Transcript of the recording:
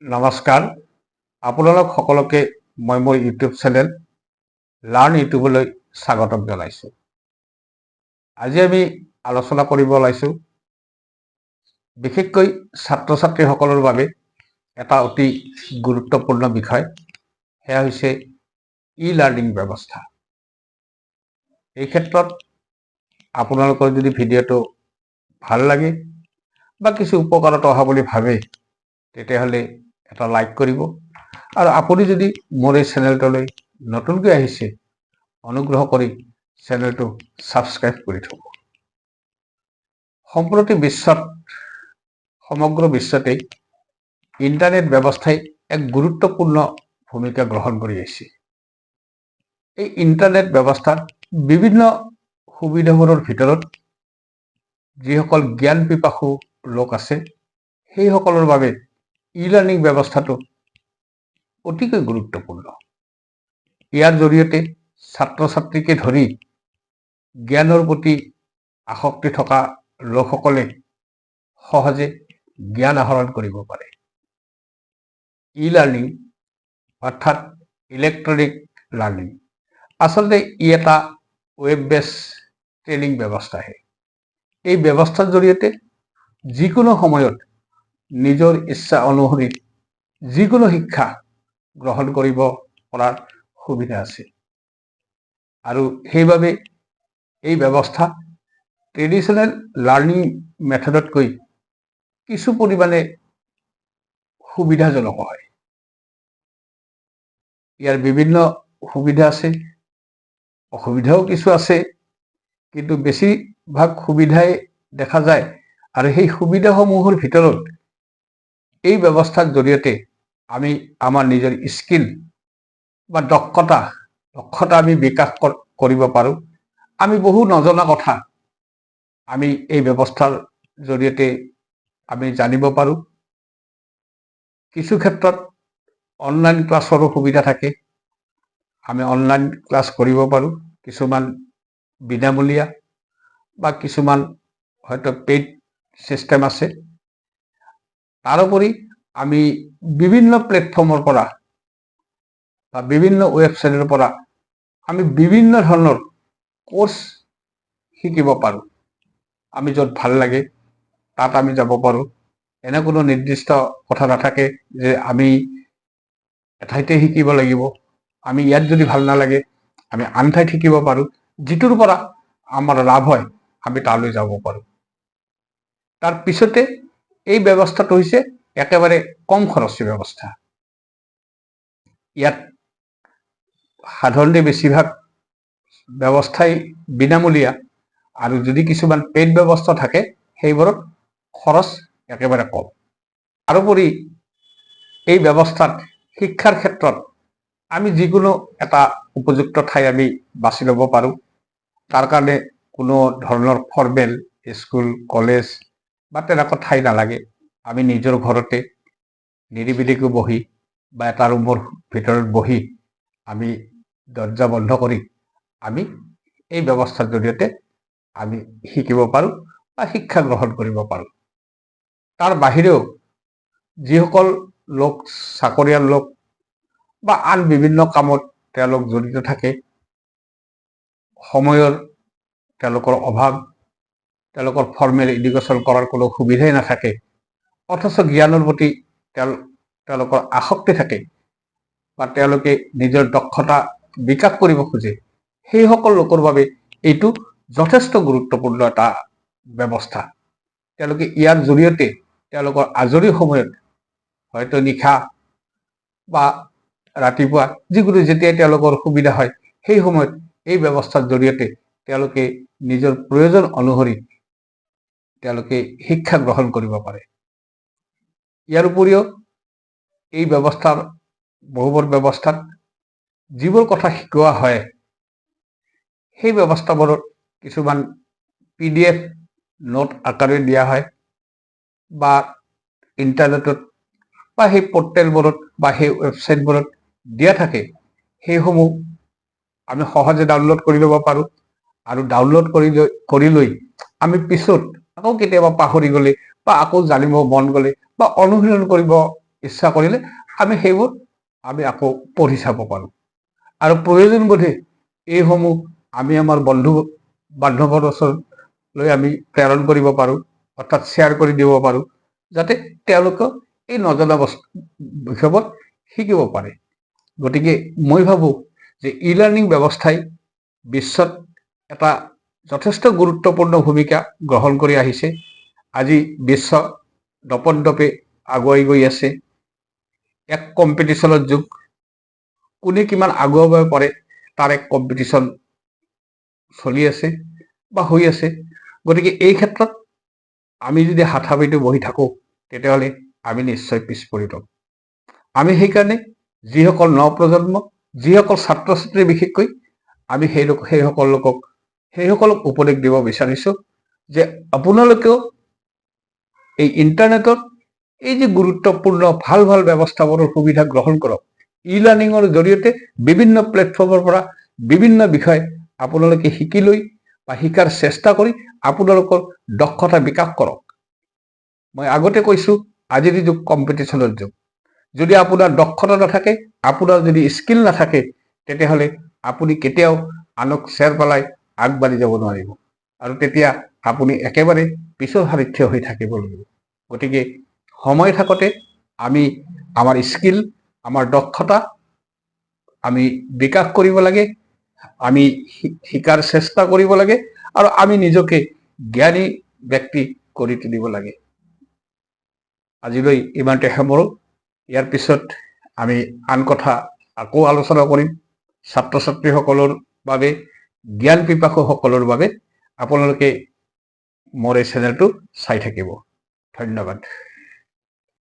নমস্কাৰ, আপোনালোক সকলোকে মই মোৰ ইউটিউব চেনেল লাৰ্ণ ইউটিউবলৈ স্বাগতম জনাইছোঁ। আজি আমি আলোচনা কৰিব ওলাইছোঁ বিশেষকৈ ছাত্ৰ ছাত্ৰীসকলৰ বাবে এটা অতি গুৰুত্বপূৰ্ণ বিষয়, সেয়া হৈছে ই লাৰ্ণিং ব্যৱস্থা। এই ক্ষেত্ৰত আপোনালোকৰ যদি ভিডিঅ'টো ভাল লাগে বা কিছু উপকাৰত অহা বুলি ভাবে তেতিয়াহ'লে এটা লাইক কৰিব, আৰু আপুনি যদি মোৰ এই চেনেলটোলৈ নতুনকৈ আহিছে অনুগ্ৰহ কৰি চেনেলটো ছাবস্ক্ৰাইব কৰি থব। সম্প্ৰতি সমগ্ৰ বিশ্বতেই ইণ্টাৰনেট ব্যৱস্থাই এক গুৰুত্বপূৰ্ণ ভূমিকা গ্ৰহণ কৰি আহিছে। এই ইণ্টাৰনেট ব্যৱস্থাৰ বিভিন্ন সুবিধাবোৰৰ ভিতৰত যিসকল জ্ঞান পিপাসু লোক আছে সেইসকলৰ বাবে ই লাৰ্ণিং ব্যৱস্থাটো অতিকৈ গুৰুত্বপূৰ্ণ। ইয়াৰ জৰিয়তে ছাত্ৰ ছাত্ৰীকে ধৰি জ্ঞানৰ প্ৰতি আসক্তি থকা লোকসকলে সহজে জ্ঞান আহৰণ কৰিব পাৰে। ই লাৰ্ণিং অৰ্থাৎ ইলেক্ট্ৰনিক লাৰ্ণিং আচলতে ই এটা ৱেব বেছ ট্ৰেইনিং ব্যৱস্থাহে। এই ব্যৱস্থাৰ জৰিয়তে যিকোনো সময়ত নিজৰ ইচ্ছা অনুসৰি যিকোনো শিক্ষা গ্ৰহণ কৰিব পৰাৰ সুবিধা আছে, আৰু সেইবাবে এই ব্যৱস্থা ট্ৰেডিশ্যনেল লাৰ্ণিং মেথডতকৈ কিছু পৰিমাণে সুবিধাজনক হয়। ইয়াৰ বিভিন্ন সুবিধা আছে, অসুবিধাও কিছু আছে, কিন্তু বেছিভাগ সুবিধাই দেখা যায়। আৰু সেই সুবিধাসমূহৰ ভিতৰত এই ব্যৱস্থাৰ জৰিয়তে আমি আমাৰ নিজৰ স্কিল বা দক্ষতা আমি বিকাশ কৰিব পাৰোঁ। আমি বহু নজনা কথা আমি এই ব্যৱস্থাৰ জৰিয়তে আমি জানিব পাৰোঁ। কিছু ক্ষেত্ৰত অনলাইন ক্লাছৰো সুবিধা থাকে, আমি অনলাইন ক্লাছ কৰিব পাৰোঁ। কিছুমান বিনামূলীয়া বা কিছুমান হয়তো পেইড চিষ্টেম আছে। তাৰোপৰি আমি বিভিন্ন প্লেটফৰ্মৰ পৰা বা বিভিন্ন ৱেবছাইটৰ পৰা আমি বিভিন্ন ধৰণৰ কোৰ্চ শিকিব পাৰোঁ। আমি য'ত ভাল লাগে তাত আমি যাব পাৰোঁ। এনে কোনো নিৰ্দিষ্ট কথা নাথাকে যে আমি এঠাইতে শিকিব লাগিব। আমি ইয়াত যদি ভাল নালাগে আমি আন ঠাইত শিকিব পাৰোঁ। যিটোৰ পৰা আমাৰ লাভ হয় আমি তালৈ যাব পাৰোঁ। তাৰ পিছতে এই ব্যৱস্থাটো হৈছে একেবাৰে কম খৰচী ব্যৱস্থা। ইয়াত সাধাৰণতে বেছিভাগ ব্যৱস্থাই বিনামূলীয়া, আৰু যদি কিছুমান পেইড ব্যৱস্থা থাকে সেইবোৰত খৰচ একেবাৰে কম। তাৰোপৰি এই ব্যৱস্থাত শিক্ষাৰ ক্ষেত্ৰত আমি যিকোনো এটা উপযুক্ত ঠাই আমি বাছি ল'ব পাৰোঁ। তাৰ কাৰণে কোনো ধৰণৰ ফৰ্মেল স্কুল কলেজ বা তেনেকুৱা ঠাই নালাগে। আমি নিজৰ ঘৰতে নিৰিবিলিকৈ বহি বা এটা ৰুমৰ ভিতৰত বহি আমি দৰ্জা বন্ধ কৰি আমি এই ব্যৱস্থাৰ জৰিয়তে আমি শিকিব পাৰোঁ বা শিক্ষা গ্ৰহণ কৰিব পাৰোঁ। তাৰ বাহিৰেও যিসকল লোক চাকৰিয়াল লোক বা আন বিভিন্ন কামত তেওঁলোক জড়িত থাকে, সময়ৰ তেওঁলোকৰ অভাৱ, তেওঁলোকৰ ফৰ্মেল এডুকেশ্যন কৰাৰ কোনো সুবিধাই নাথাকে, অথচ জ্ঞানৰ প্ৰতি তেওঁলোকৰ আসক্তি থাকে বা তেওঁলোকে নিজৰ দক্ষতা বিকাশ কৰিব খোজে, সেইসকল লোকৰ বাবে এইটো যথেষ্ট গুৰুত্বপূৰ্ণ এটা ব্যৱস্থা। তেওঁলোকে ইয়াৰ জৰিয়তে তেওঁলোকৰ আজৰি সময়ত হয়তো নিশা বা ৰাতিপুৱা যিকোনো যেতিয়াই তেওঁলোকৰ সুবিধা হয় সেই সময়ত এই ব্যৱস্থাৰ জৰিয়তে তেওঁলোকে নিজৰ প্ৰয়োজন অনুসৰি তেওঁলোকে শিক্ষা গ্ৰহণ কৰিব পাৰে। ইয়াৰ উপৰিও এই ব্যৱস্থাৰ বহুবোৰ ব্যৱস্থাত যিবোৰ কথা শিকোৱা হয় সেই ব্যৱস্থাবোৰত কিছুমান PDF নোট আকাৰে দিয়া হয় বা ইণ্টাৰনেটত বা সেই পৰ্টেলবোৰত বা সেই ৱেবছাইটবোৰত দিয়া থাকে। সেইসমূহ আমি সহজে ডাউনলোড কৰি ল'ব পাৰোঁ, আৰু ডাউনলোড কৰি লৈ আমি পিছত আকৌ কেতিয়াবা পাহৰি গ'লে বা আকৌ জানিব মন গ'লে বা অনুশীলন কৰিব ইচ্ছা কৰিলে আমি সেইবোৰ আমি আকৌ পঢ়ি চাব পাৰোঁ আৰু প্ৰয়োজন বোধে এইসমূহ আমি আমাৰ বন্ধু বান্ধৱৰ ওচৰলৈ আমি প্ৰেৰণ কৰিব পাৰোঁ, অৰ্থাৎ শ্বেয়াৰ কৰি দিব পাৰোঁ, যাতে তেওঁলোকেও এই নজনা বিষয়বোৰ শিকিব পাৰে। গতিকে মই ভাবোঁ যে ই লাৰ্ণিং ব্যৱস্থাই বিশ্বত এটা যথেষ্ট গুৰুত্বপূৰ্ণ ভূমিকা গ্ৰহণ কৰি আহিছে। আজি বিশ্ব দপদপে আগুৱাই গৈ আছে। এক কম্পিটিশ্যনৰ যুগ। কোনে কিমান আগুৱাব পাৰে তাৰ এক কম্পিটিশ্যন চলি আছে বা হৈ আছে। গতিকে এই ক্ষেত্ৰত আমি যদি হাথাবিটো বহি থাকোঁ তেতিয়াহ'লে আমি নিশ্চয় পিছ পৰি ৰম। আমি সেইকাৰণে যিসকল নৱপ্ৰজন্ম, যিসকল ছাত্ৰ ছাত্ৰী বিশেষকৈ আমি সেইসকলক উপদেশ দিব বিচাৰিছোঁ যে আপোনালোকেও এই ইণ্টাৰনেটৰ এই যে গুৰুত্বপূৰ্ণ ভাল ভাল ব্যৱস্থাবোৰৰ সুবিধা গ্ৰহণ কৰক। ই লাৰ্ণিঙৰ জৰিয়তে বিভিন্ন প্লেটফৰ্মৰ পৰা বিভিন্ন বিষয় আপোনালোকে শিকি লৈ বা শিকাৰ চেষ্টা কৰি আপোনালোকৰ দক্ষতা বিকাশ কৰক। মই আগতে কৈছোঁ, আজিৰ যুগ কম্পিটিশ্যনৰ যুগ। যদি আপোনাৰ দক্ষতা নাথাকে, আপোনাৰ যদি স্কিল নাথাকে, তেতিয়াহ'লে আপুনি কেতিয়াও আনক চেৰ পেলাই আগবাঢ়ি যাব নোৱাৰিব আৰু তেতিয়া আপুনি একেবাৰে পিছৰ শাৰীত থিয় হৈ থাকিব লাগিব। গতিকে সময় থাকোঁতে আমি আমাৰ স্কিল, আমাৰ দক্ষতা আমি বিকাশ কৰিব লাগে, আমি শিকাৰ চেষ্টা কৰিব লাগে আৰু আমি নিজকে জ্ঞানী ব্যক্তি কৰি তুলিব লাগে। আজিলৈ ইমানতে সামৰোঁ। ইয়াৰ পিছত আমি আন কথা আকৌ আলোচনা কৰিম। ছাত্ৰ ছাত্ৰীসকলৰ বাবে, জ্ঞান পিপাসুসকলৰ বাবে আপোনালোকে মোৰ এই চেনেলটো চাই থাকিব। ধন্যবাদ।